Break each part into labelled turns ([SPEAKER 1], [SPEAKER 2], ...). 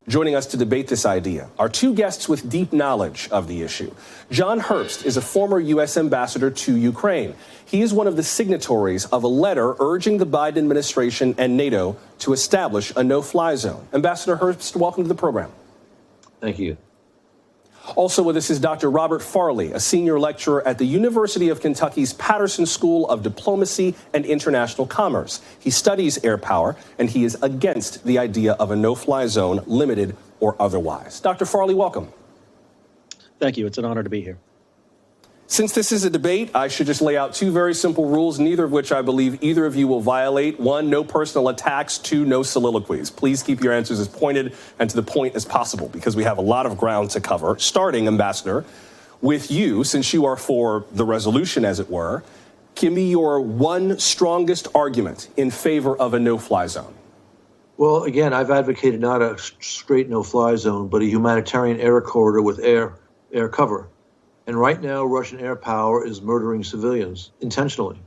[SPEAKER 1] Joining us to debate this idea are two guests with deep knowledge of the issue. John Herbst is a former U.S. ambassador to Ukraine. He is one of the signatories of a letter urging the Biden administration and NATO to establish a no-fly zone. Ambassador Herbst, welcome to the program.
[SPEAKER 2] Thank you.
[SPEAKER 1] Also with us is Dr. Robert Farley, a senior lecturer at the University of Kentucky's Patterson School of Diplomacy and International Commerce. He studies air power, and he is against the idea of a no-fly zone, limited or otherwise. Dr. Farley, welcome.
[SPEAKER 3] Thank you. It's an honor to be here.
[SPEAKER 1] Since this is a debate, I should just lay out two very simple rules, neither of which I believe either of you will violate. One, no personal attacks. Two, no soliloquies. Please keep your answers as pointed and to the point as possible, because we have a lot of ground to cover. Starting, Ambassador, with you, since you are for the resolution, as it were, give me your one strongest argument in favor of a no-fly zone.
[SPEAKER 2] Well, again, I've advocated not a straight no-fly zone, but a humanitarian air corridor with air cover. And right now, Russian air power is murdering civilians intentionally,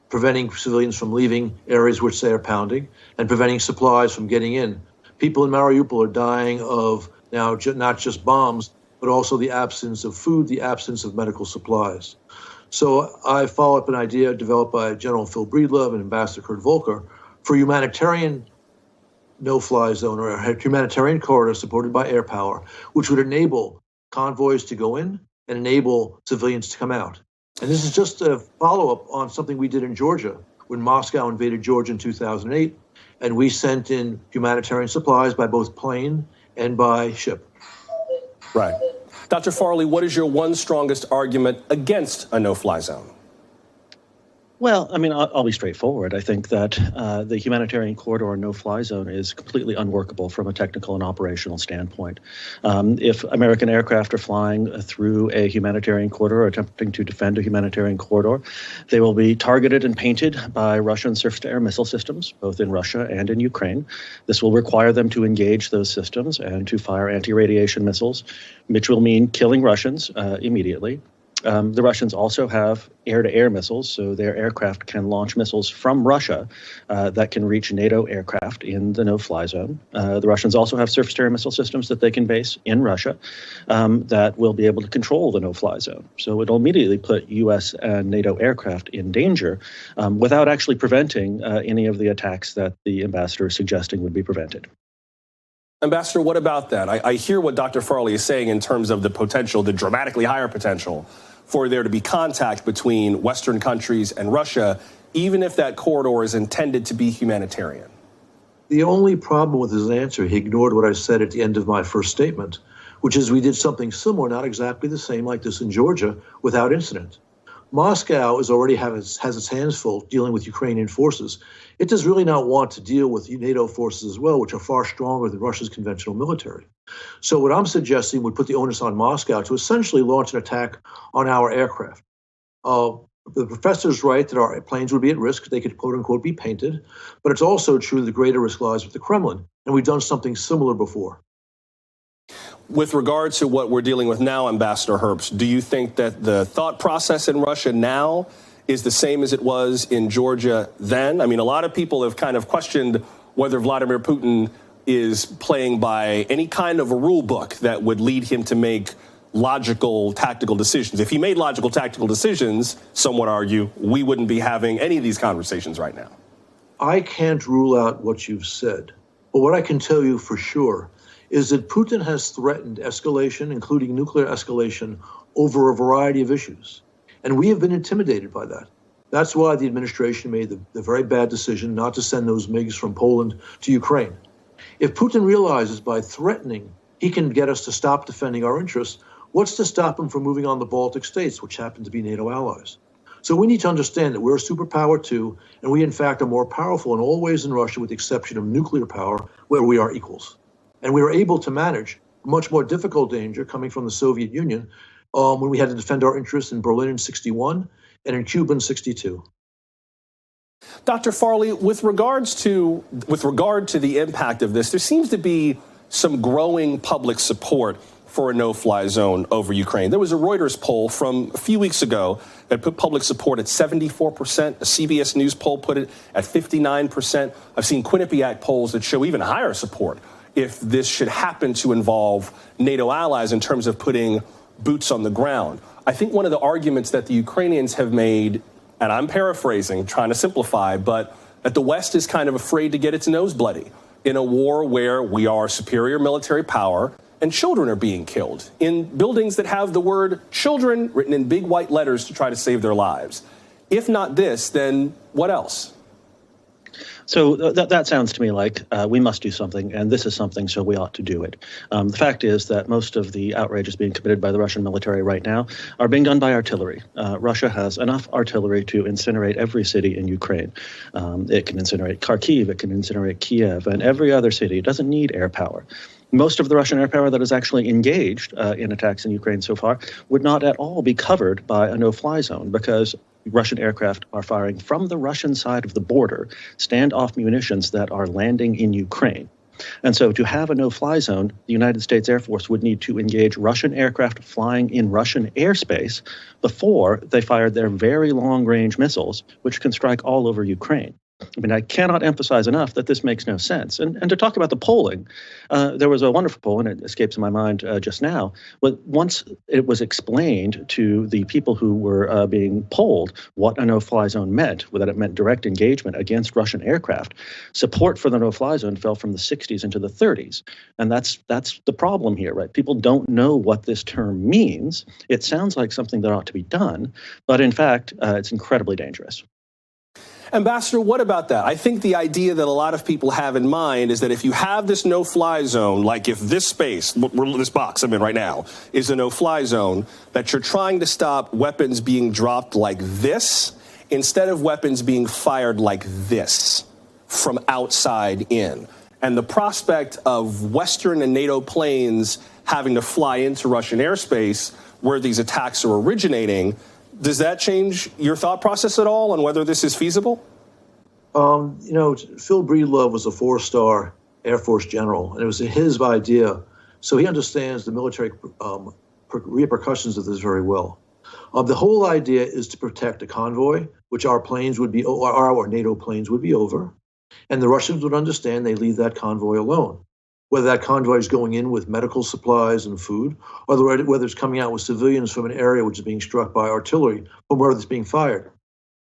[SPEAKER 2] preventing civilians from leaving areas which they are pounding and preventing supplies from getting in. People in Mariupol are dying of now not just bombs, but also the absence of food, the absence of medical supplies. So I follow up an idea developed by General Phil Breedlove and Ambassador Kurt Volker for humanitarian no-fly zone or a humanitarian corridor supported by air power, which would enable convoys to go in and enable civilians to come out. And this is just a follow-up on something we did in Georgia when Moscow invaded Georgia in 2008, and we sent in humanitarian supplies by both plane and by ship.
[SPEAKER 1] Right. Dr. Farley, what is your one strongest argument against a no-fly zone?
[SPEAKER 3] Well, I mean, I'll be straightforward. I think that the humanitarian corridor no-fly zone is completely unworkable from a technical and operational standpoint. If American aircraft are flying through a humanitarian corridor or attempting to defend a humanitarian corridor, they will be targeted and painted by Russian surface-to-air missile systems, both in Russia and in Ukraine. This will require them to engage those systems and to fire anti-radiation missiles, which will mean killing Russians immediately. The Russians also have air-to-air missiles, so their aircraft can launch missiles from Russia that can reach NATO aircraft in the no-fly zone. The Russians also have surface-to-air missile systems that they can base in Russia that will be able to control the no-fly zone. So it'll immediately put U.S. and NATO aircraft in danger without actually preventing any of the attacks that the ambassador is suggesting would be prevented.
[SPEAKER 1] Ambassador, what about that? I hear what Dr. Farley is saying in terms of the potential, the dramatically higher potential for there to be contact between Western countries and Russia, even if that corridor is intended to be humanitarian.
[SPEAKER 2] The only problem with his answer, he ignored what I said at the end of my first statement, which is we did something similar, not exactly the same like this in Georgia, without incident. Moscow has already has its hands full dealing with Ukrainian forces. It does really not want to deal with NATO forces as well, which are far stronger than Russia's conventional military. So what I'm suggesting would put the onus on Moscow to essentially launch an attack on our aircraft. The professor's right that our planes would be at risk. They could, quote unquote, be painted. But it's also true the greater risk lies with the Kremlin. And we've done something similar before.
[SPEAKER 1] With regard to what we're dealing with now, Ambassador Herbst, do you think that the thought process in Russia now is the same as it was in Georgia then? I mean, a lot of people have kind of questioned whether Vladimir Putin is playing by any kind of a rule book that would lead him to make logical tactical decisions. If he made logical tactical decisions, some would argue, we wouldn't be having any of these conversations right now.
[SPEAKER 2] I can't rule out what you've said, but what I can tell you for sure is that Putin has threatened escalation, including nuclear escalation, over a variety of issues. And we have been intimidated by that. That's why the administration made the very bad decision not to send those MiGs from Poland to Ukraine. If Putin realizes by threatening he can get us to stop defending our interests, what's to stop him from moving on the Baltic states, which happen to be NATO allies? So we need to understand that we're a superpower too, and we in fact are more powerful in all ways than Russia, with the exception of nuclear power, where we are equals. And we were able to manage a much more difficult danger coming from the Soviet Union when we had to defend our interests in Berlin in '61 and in Cuba in '62.
[SPEAKER 1] Dr. Farley, with regard to the impact of this, there seems to be some growing public support for a no-fly zone over Ukraine. There was a Reuters poll from a few weeks ago that put public support at 74%. A CBS News poll put it at 59%. I've seen Quinnipiac polls that show even higher support if this should happen to involve NATO allies in terms of putting boots on the ground. I think one of the arguments that the Ukrainians have made, and I'm paraphrasing, trying to simplify, but that the West is kind of afraid to get its nose bloody in a war where we are superior military power and children are being killed in buildings that have the word children written in big white letters to try to save their lives. If not this, then what else?
[SPEAKER 3] So that sounds to me like we must do something, and this is something, so we ought to do it. The fact is that most of the outrages being committed by the Russian military right now are being done by artillery. Russia has enough artillery to incinerate every city in Ukraine. It can incinerate Kharkiv, it can incinerate Kiev, and every other city. It doesn't need air power. Most of the Russian air power that is actually engaged in attacks in Ukraine so far would not at all be covered by a no-fly zone, because Russian aircraft are firing from the Russian side of the border standoff munitions that are landing in Ukraine. And so to have a no-fly zone, the United States Air Force would need to engage Russian aircraft flying in Russian airspace before they fired their very long-range missiles, which can strike all over Ukraine. I mean, I cannot emphasize enough that this makes no sense. And to talk about the polling, there was a wonderful poll, and it escapes my mind just now, but once it was explained to the people who were being polled what a no-fly zone meant, that it meant direct engagement against Russian aircraft, support for the no-fly zone fell from the 60s into the 30s. And that's the problem here, right? People don't know what this term means. It sounds like something that ought to be done, but in fact, it's incredibly dangerous.
[SPEAKER 1] Ambassador, what about that? I think the idea that a lot of people have in mind is that if you have this no-fly zone, like if this space, this box I'm in right now, is a no-fly zone, that you're trying to stop weapons being dropped like this instead of weapons being fired like this from outside in. And the prospect of Western and NATO planes having to fly into Russian airspace where these attacks are originating, does that change your thought process at all on whether this is feasible?
[SPEAKER 2] Phil Breedlove was a 4-star Air Force general, and it was his idea. So he understands the military repercussions of this very well. The whole idea is to protect a convoy, which our planes would be, our NATO planes would be over, and the Russians would understand they leave that convoy alone. Whether that convoy is going in with medical supplies and food, or whether it's coming out with civilians from an area which is being struck by artillery from where it's being fired.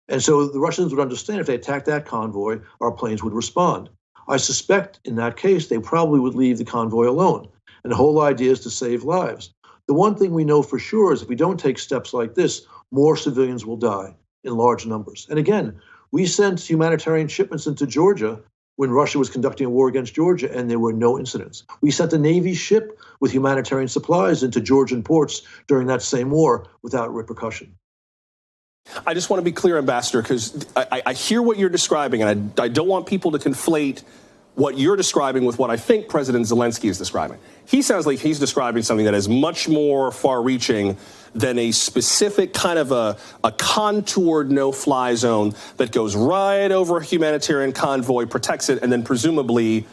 [SPEAKER 2] And so the Russians would understand if they attacked that convoy, our planes would respond. I suspect in that case, they probably would leave the convoy alone. And the whole idea is to save lives. The one thing we know for sure is if we don't take steps like this, more civilians will die in large numbers. And again, we sent humanitarian shipments into Georgia when Russia was conducting a war against Georgia, and there were no incidents. We sent a Navy ship with humanitarian supplies into Georgian ports during that same war without repercussion.
[SPEAKER 1] I just want to be clear, Ambassador, because I hear what you're describing, and I don't want people to conflate what you're describing with what I think President Zelenskyy is describing. He sounds like he's describing something that is much more far-reaching than a specific kind of a contoured no-fly zone that goes right over a humanitarian convoy, protects it, and then presumably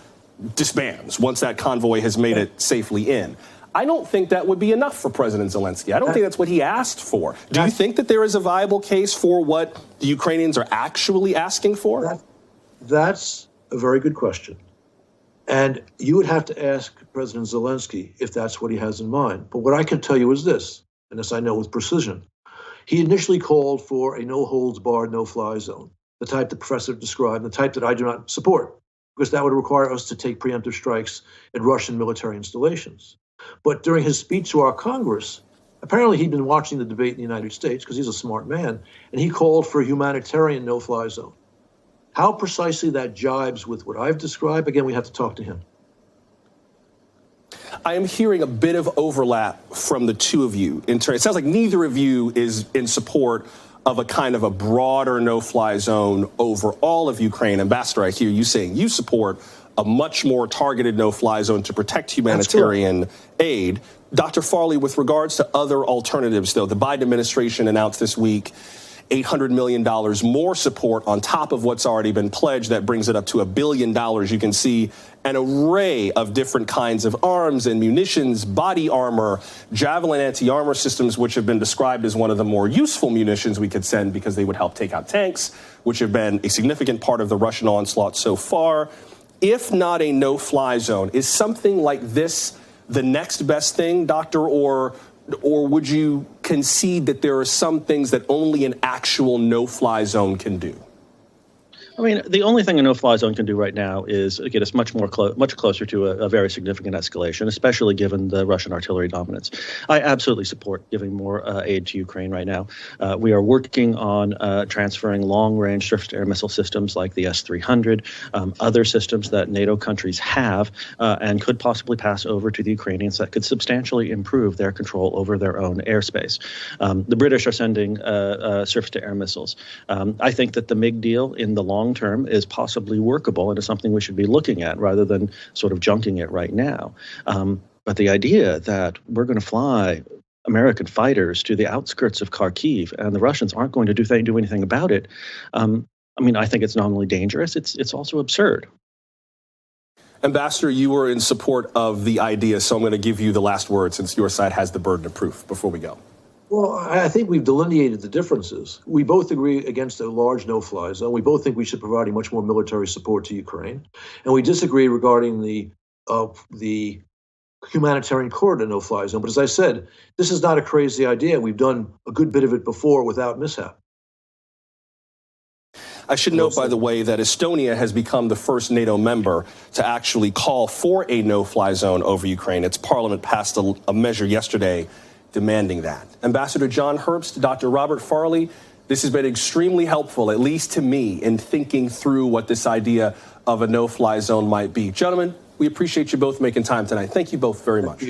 [SPEAKER 1] disbands once that convoy has made it safely in. I don't think that would be enough for President Zelenskyy. I don't think that's what he asked for. Do you think that there is a viable case for what the Ukrainians are actually asking for?
[SPEAKER 2] That's a very good question. And you would have to ask President Zelenskyy if that's what he has in mind. But what I can tell you is this, and this I know with precision. He initially called for a no-holds-barred, no-fly zone, the type the professor described, the type that I do not support, because that would require us to take preemptive strikes at Russian military installations. But during his speech to our Congress, apparently he'd been watching the debate in the United States because he's a smart man, and he called for a humanitarian no-fly zone. How precisely that jibes with what I've described, again, we have to talk to him.
[SPEAKER 1] I am hearing a bit of overlap from the two of you. It sounds like neither of you is in support of a kind of a broader no-fly zone over all of Ukraine. Ambassador, I hear you saying you support a much more targeted no-fly zone to protect humanitarian aid. Dr. Farley, with regards to other alternatives, though, the Biden administration announced this week $800 million more support on top of what's already been pledged. That brings it up to $1 billion. You can see an array of different kinds of arms and munitions, body armor, Javelin anti-armor systems, which have been described as one of the more useful munitions we could send because they would help take out tanks, which have been a significant part of the Russian onslaught so far. If not a no-fly zone, is something like this the next best thing, Doctor, or would you concede that there are some things that only an actual no-fly zone can do?
[SPEAKER 3] I mean, the only thing a no-fly zone can do right now is get us much closer to a very significant escalation, especially given the Russian artillery dominance. I absolutely support giving more aid to Ukraine right now. We are working on transferring long-range surface-to-air missile systems like the S-300, other systems that NATO countries have and could possibly pass over to the Ukrainians that could substantially improve their control over their own airspace. The British are sending surface-to-air missiles. I think that the MiG deal in the long term is possibly workable and is something we should be looking at rather than sort of junking it right now. But the idea that we're going to fly American fighters to the outskirts of Kharkiv and the Russians aren't going to do anything about it, I mean, I think it's not only dangerous, it's also absurd.
[SPEAKER 1] Ambassador, you were in support of the idea, so I'm going to give you the last word since your side has the burden of proof before we go.
[SPEAKER 2] Well, I think we've delineated the differences. We both agree against a large no-fly zone. We both think we should provide much more military support to Ukraine. And we disagree regarding the humanitarian corridor no-fly zone. But as I said, this is not a crazy idea. We've done a good bit of it before without mishap.
[SPEAKER 1] I should note, by the way, that Estonia has become the first NATO member to actually call for a no-fly zone over Ukraine. Its parliament passed a measure yesterday demanding that. Ambassador John Herbst, Dr. Robert Farley, this has been extremely helpful, at least to me, in thinking through what this idea of a no-fly zone might be. Gentlemen, we appreciate you both making time tonight. Thank you both very much.